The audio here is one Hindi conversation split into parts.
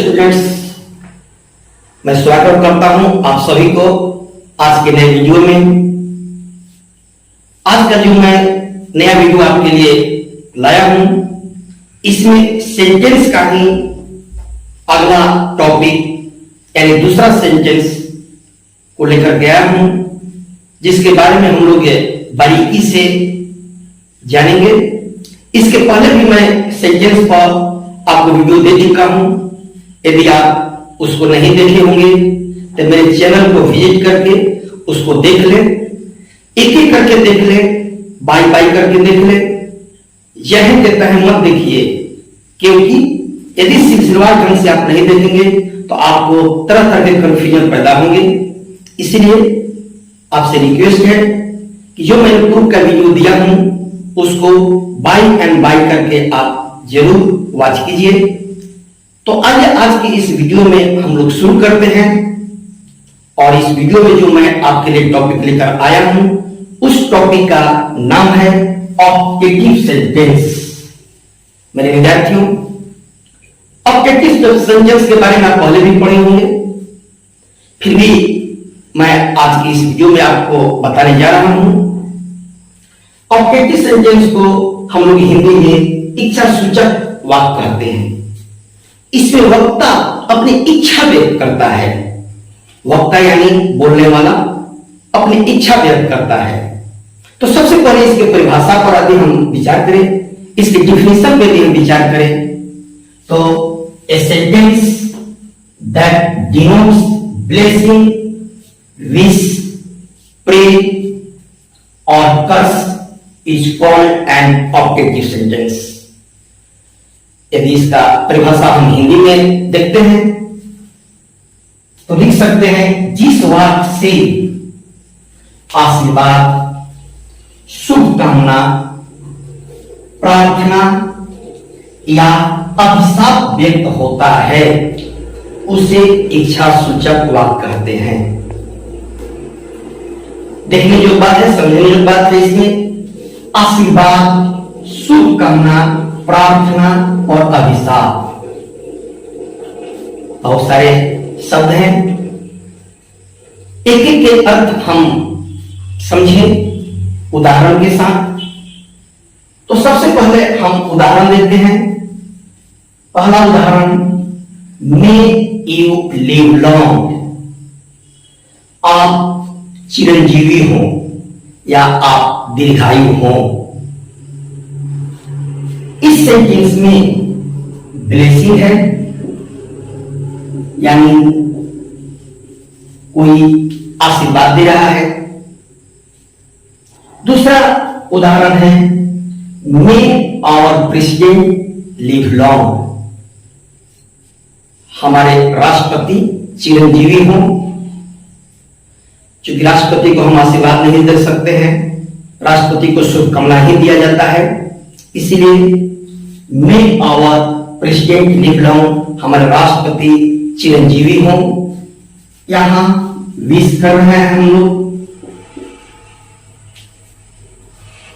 स्टूडेंट्स, मैं स्वागत करता हूं आप सभी को आज के नए वीडियो में। आज का जो मैं नया वीडियो आपके लिए लाया हूं, इसमें सेंटेंस का ही अगला टॉपिक यानी दूसरा सेंटेंस को लेकर गया हूं, जिसके बारे में हम लोग बारीकी से जानेंगे। इसके पहले भी मैं सेंटेंस पर आपको वीडियो दे चुका हूं। यदि आप उसको नहीं देखे होंगे तो मेरे चैनल को विजिट करके उसको देख लें, एक एक करके देख लें, बाई बाई करके देख लें। यह कहता है मत देखिए, क्योंकि यदि सिलसिलेवार ढंग से आप नहीं देखेंगे तो आपको तरह तरह के कंफ्यूजन पैदा होंगे। इसलिए आपसे रिक्वेस्ट है कि जो मैंने प्रूफ का वीडियो दिया हूं उसको बाई एंड बाई करके आप जरूर वॉच कीजिए। तो आज की इस वीडियो में हम लोग शुरू करते हैं, और इस वीडियो में जो मैं आपके लिए टॉपिक लेकर आया हूं उस टॉपिक का नाम है ऑब्जेक्टिव सेंटेंस। मेरे विद्यार्थियों, ऑब्जेक्टिव सेंटेंस के बारे में आप पहले भी पढ़े होंगे, फिर भी मैं आज की इस वीडियो में आपको बताने जा रहा हूं। ऑब्जेक्टिव सेंटेंस को हम लोग हिंदी में इच्छा सूचक वाक्य कहते हैं। इसमें वक्ता अपनी इच्छा व्यक्त करता है। वक्ता यानी बोलने वाला अपनी इच्छा व्यक्त करता है। तो सबसे पहले इसके परिभाषा पर यदि हम विचार करें, इसके डिफिनेशन पर यदि हम विचार करें, तो a sentence that denotes blessing, wish, pray और curse is called an objective sentence. यदि इसका परिभाषा हम हिंदी में देखते हैं तो लिख सकते हैं, जिस वाक्य से आशीर्वाद, शुभकामना, प्रार्थना या अभिशाप व्यक्त होता है उसे इच्छा सूचक वाक्य कहते हैं। देखने जो बात है, समझने जो बात है, इसमें आशीर्वाद, शुभकामना, प्रार्थना और अभिशाप बहुत सारे शब्द हैं। एक एक के अर्थ हम समझें उदाहरण के साथ। तो सबसे पहले हम उदाहरण देते हैं। पहला उदाहरण, मे यू लिव लॉन्ग, आप चिरंजीवी हो या आप दीर्घायु हो। इस सेंटेंस में ब्लेसिंग है, यानी कोई आशीर्वाद दे रहा है। दूसरा उदाहरण है, मे आवर प्रेसिडेंट लिव लॉन्ग, हमारे राष्ट्रपति चिरंजीवी हो। क्योंकि राष्ट्रपति को हम आशीर्वाद नहीं दे सकते हैं, राष्ट्रपति को शुभकामना ही दिया जाता है, इसलिए मे आवर प्रेसिडेंट लिव लॉन्ग, हमारे राष्ट्रपति चिरंजीवी हो। यहां विश कर रहे हैं हम लोग।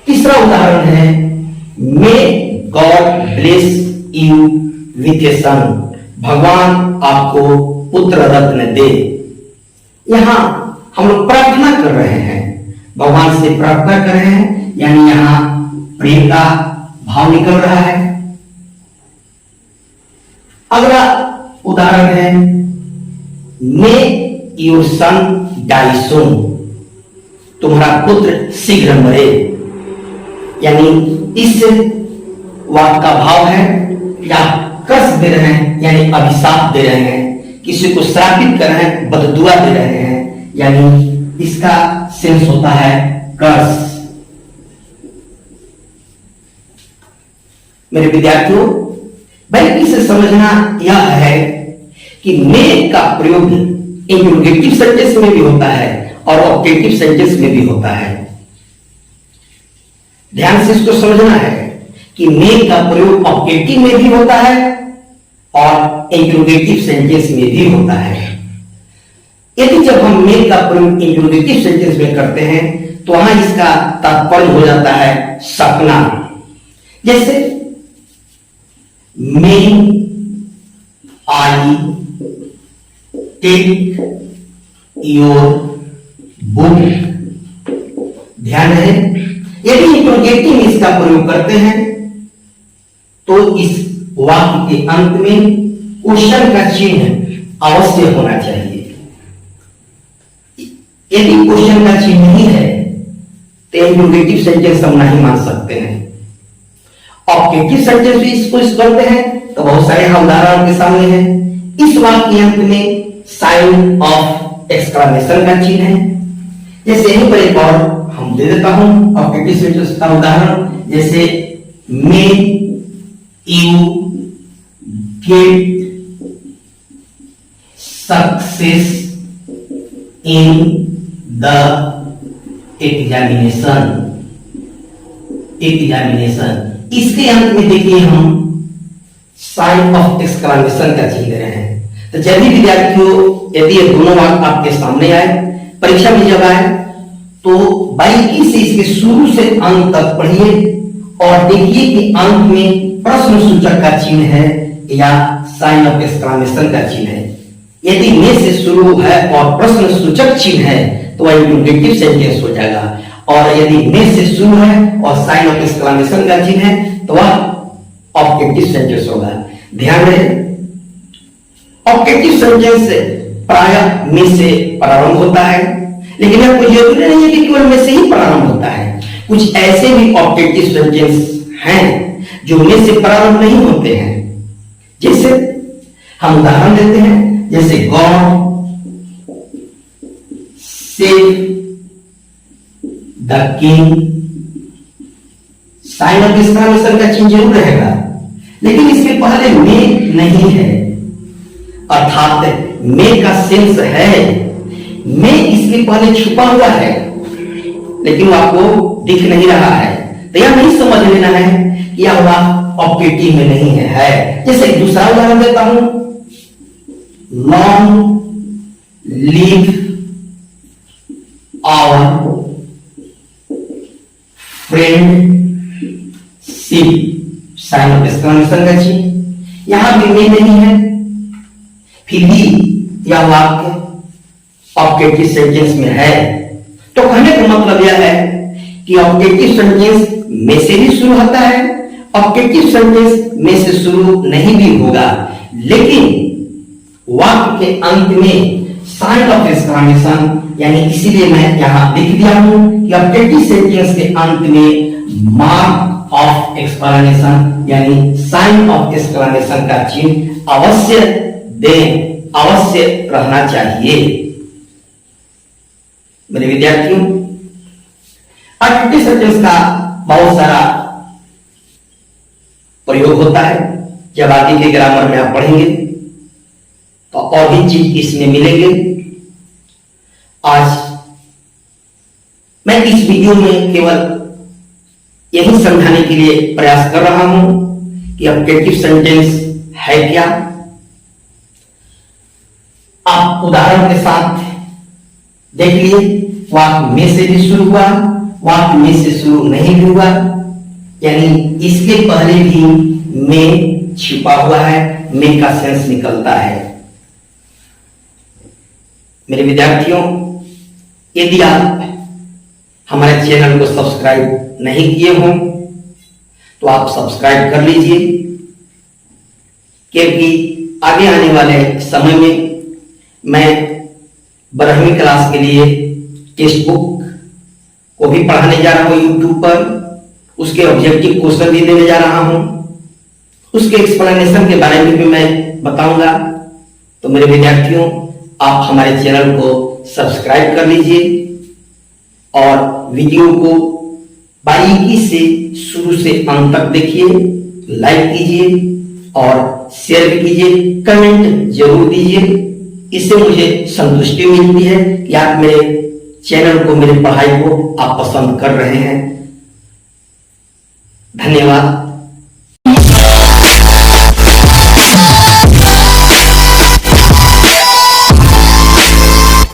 तीसरा उदाहरण है, may God bless you with a son, भगवान आपको पुत्र रत्न दे। यहां हम लोग प्रार्थना कर रहे हैं, भगवान से प्रार्थना कर रहे हैं, यानी यहां प्रेम का भाव निकल रहा है। अगला उदाहरण है, मे योर सन डाई सून, तुम्हारा पुत्र शीघ्र मरे। यानी इस वाक्य का भाव है या कर्स दे रहे हैं, यानी अभिशाप दे रहे हैं, किसी को श्रापित कर रहे हैं, बददुआ दे रहे हैं, यानी इसका सेंस होता है कर्स। मेरे विद्यार्थियों, बारीकी से समझना यह है कि मे का प्रयोग इंट्रोगेटिव सेंटेंस में भी होता है और ऑब्जेक्टिव सेंटेंस में भी होता है। ध्यान से इसको समझना है कि मे का प्रयोग ऑब्जेक्टिव में भी होता है और इंट्रोगेटिव सेंटेंस में भी होता है। यदि जब हम मे का प्रयोग इंट्रोगेटिव सेंटेंस में करते हैं तो वहां इसका तात्पर्य हो जाता है सपना। जैसे मे आई टेक योर बुक। ध्यान रहे, यदि इंट्रोगेटिव में इसका प्रयोग करते हैं तो इस वाक्य के अंत में क्वेश्चन का चिन्ह अवश्य होना चाहिए। यदि क्वेश्चन का चिन्ह नहीं है तो इंट्रोगेटिव सेंटेंस हम नहीं मान सकते हैं। ऑब्जेक्टिव सेंटेंस भी इसको करते हैं तो बहुत सारे उदाहरण के सामने हैं। इस वाक्य के अंत में साइन ऑफ एक्सक्लेमेशन का चिन्ह है। जैसे यहीं पर एक और हम दे देता हूं ऑब्जेक्टिव सेंटेंस का उदाहरण, जैसे may you get success in the examination. इसके अंत में देखिए हम साइन ऑफ एक्सक्लेमेशन का चिन्ह दे रहे हैं। तो जब भी विद्यार्थियों यदि ये दोनों वाक्य आपके सामने आए, परीक्षा में जब आए, तो बारीकी से इसके शुरू से अंत तक पढ़िए और देखिए कि अंत में प्रश्न सूचक का चिन्ह है या साइन ऑफ एक्सक्लेमेशन का चिन्ह है। यदि में से शुरू है और प्रश्न सूचक चिन्ह है तो वह इंट्रोगेटिव सेंटेंस हो जाएगा, और यदि में से शुरू है और साइन ऑफ एक्सक्लेमेशन का चिन्ह है तो वह ऑब्जेक्टिव सेंटेंस होगा। ध्यान रहे, ऑब्जेक्टिव सेंटेंस प्रायः में से प्रारंभ होता है, लेकिन यह कोई जरूरी नहीं है कि केवल में से ही प्रारंभ होता है। कुछ ऐसे भी ऑब्जेक्टिव सेंटेंस हैं जो में से प्रारंभ नहीं होते हैं। जैसे हम उदाहरण देते हैं, जैसे God save the king. Sign of exclamation का चिन्ह जरूर रहेगा, लेकिन इसके पहले में नहीं है, अर्थात में का सेंस है, में इसके पहले छुपा हुआ है लेकिन वो आपको दिख नहीं रहा है। तो यह नहीं समझ लेना है कि यह ऑब्जेक्टिव में नहीं है। जैसे एक दूसरा उदाहरण देता हूं, long live our friendship. Sign of exclamation का चिन्ह यहां भी में नहीं है, फिर भी यह वाक्य ऑब्जेक्टिव सेंटेंस में है। तो कहने का मतलब यह है कि ऑब्जेक्टिव सेंटेंस में से भी शुरू होता है, ऑब्जेक्टिव सेंटेंस में से शुरू नहीं भी होगा, लेकिन वाक्य के अंत में साइन ऑफ एक्सक्लेमेशन, यानी इसीलिए मैं यहां लिख दिया हूं कि ऑब्जेक्टिव सेंटेंस के अंत में मार्क ऑफ एक्सक्लेमेशन यानी साइन ऑफ एक्सक्लेमेशन का चिन्ह अवश्य दें, अवश्य रहना चाहिए। मेरे विद्यार्थियों, ऑब्जेक्टिव सेंटेंस का बहुत सारा प्रयोग होता है। जब आगे के ग्रामर में आप पढ़ेंगे तो और भी चीज इसमें मिलेंगे। आज मैं इस वीडियो में केवल यही समझाने के लिए प्रयास कर रहा हूं कि ऑब्जेक्टिव सेंटेंस है क्या। आप उदाहरण के साथ देख लिए, वाक्य में से भी शुरू हुआ, वाक्य में से शुरू नहीं भी हुआ, यानी इसके पहले भी में छिपा हुआ है, में का सेंस निकलता है। मेरे विद्यार्थियों, यदि आप हमारे चैनल को सब्सक्राइब नहीं किए हों तो आप सब्सक्राइब कर लीजिए, क्योंकि आगे आने वाले समय में मैं 12वीं क्लास के लिए टेक्स्ट बुक को भी पढ़ाने जा रहा हूं यूट्यूब पर। उसके ऑब्जेक्टिव क्वेश्चन भी देने जा रहा हूं, उसके एक्सप्लेनेशन के बारे में भी मैं बताऊंगा। तो मेरे विद्यार्थियों, आप हमारे चैनल को सब्सक्राइब कर लीजिए और वीडियो को बारीकी से शुरू से अंत तक देखिए, लाइक कीजिए और शेयर भी कीजिए, कमेंट जरूर दीजिए। इससे मुझे संतुष्टि मिलती है कि आप मेरे चैनल को, मेरी पढ़ाई को आप पसंद कर रहे हैं। धन्यवाद।